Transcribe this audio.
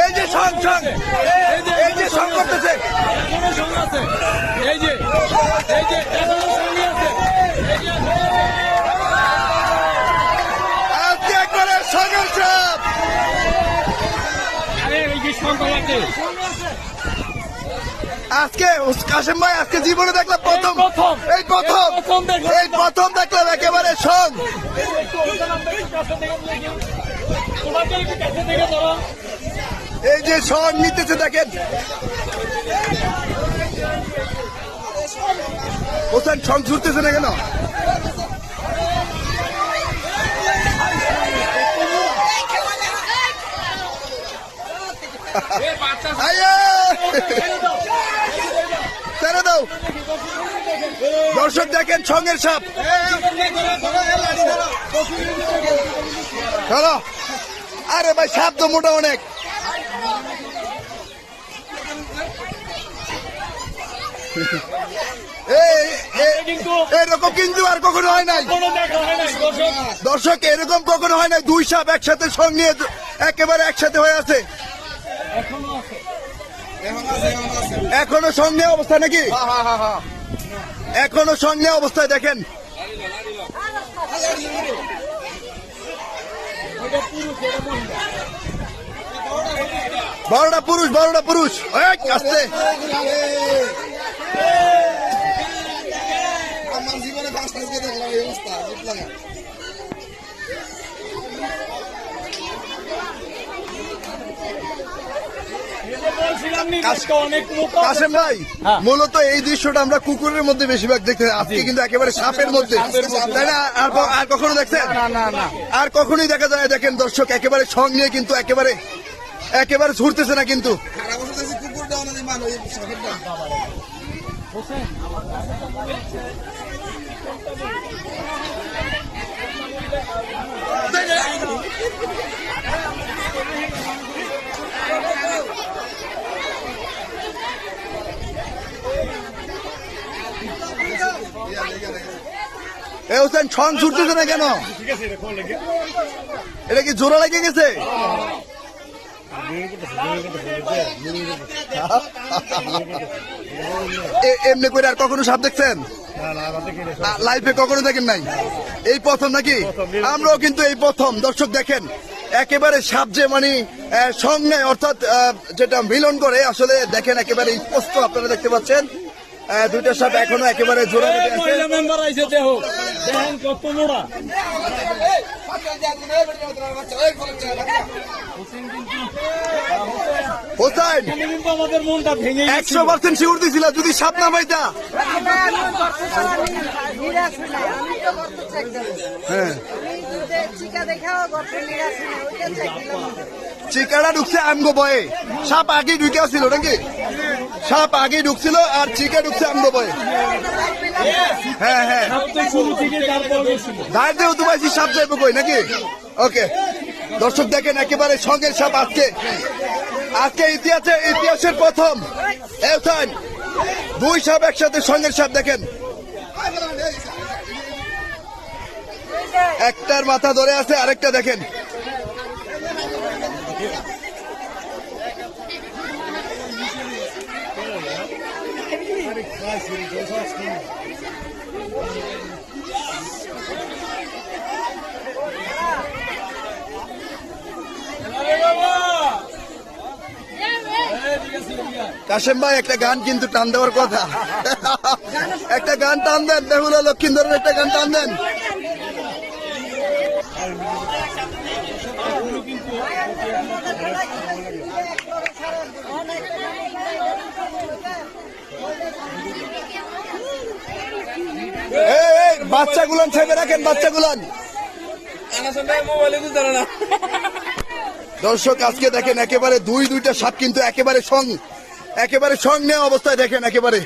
এই যে song song এই যে সং করতেছে এখনো সঙ্গে আছে এই যে এখনো সঙ্গে আছে আজকে একবারে সঙ্গের চাপ আরে এই যে সঙ্গে আছে আজকে কাশেম ভাই আজকে জীবনে দেখলাম প্রথম এই প্রথম দেখলাম একেবারে সং এই যে সং নিতেছে দেখেন হোসেন সং ছুটতেছে না কেন ছেড়ে দাও দর্শক দেখেন সঙ্গের সাপ চলো আরে ভাই সাপ তো মোটা অনেক এরকম কিন্তু আর কখনো হয় নাই দর্শক এরকম কখনো হয় নাই দুই সাপ একসাথে সঙ্গে একেবারে একসাথে হয়ে আছে এখনো সঙ্গে অবস্থা নাকি এখনো সঙ্গে অবস্থায় দেখেন বড়টা পুরুষ আসছে আমার জীবনে পাঁচটা দেখলাম এই অবস্থা বুঝলাম কাশেম ভাই মূলত এই দৃশ্যটা আমরা কুকুরের মধ্যে বেশিরভাগ দেখতে আজকে কিন্তু একেবারে সাপের মধ্যে তাই না আর কখনো দেখছেন আর কখনোই দেখা যায় দেখেন দর্শক একেবারে সঙ্গে কিন্তু একেবারে ছুটতেছে না কিন্তু কুকুরটা অনেক মানুষ এ হোসেন ছং ছুটতেছে না কেন এটা কি জোড়া লেগে গেছে এমনি করে আর কখনো সাপ দেখছেন লাইফে কখনো দেখেন নাই এই প্রথম নাকি আমরাও কিন্তু এই প্রথম দর্শক দেখেন একেবারে সাপ যে মানে সঙ্গে অর্থাৎ যেটা মিলন করে আসলে দেখেন একেবারে স্পষ্ট আপনারা দেখতে পাচ্ছেন দুইটা সাপ এখনো একেবারে জোড়া লেগে হোসেন 100% শিওর দিছিল যদি সাপ না পাইতা হ্যাঁ চিকাটা ঢুকছে আমগো বয়ে সাপ আগে ঢুকে ছিল নাকি সাপ আগে ঢুকছিল আর চিকা ঢুকছে আমগো বয়ে হ্যাঁ দাঁড় দিয়ে উঠে সাপ যাইব কই নাকি ওকে দর্শক দেখেন একেবারে সঙ্গের সাপ আজকে ইতিহাসের প্রথম দুই সাপ একসাথে সঙ্গের সাপ দেখেন একটার মাথা ধরে আছে আরেকটা দেখেন কাশেম ভাই একটা গান কিন্তু টান দেওয়ার কথা একটা গান টান দেন বেহুলা লক্ষিন্দরের একটা গান টান দেন বাচ্চাগুলান ছেড়ে রাখেন বাচ্চাগুলান দর্শক আজকে দেখেন একেবারে দুইটা সাপ কিন্তু একেবারে সং নেওয়া অবস্থায় দেখেন একেবারে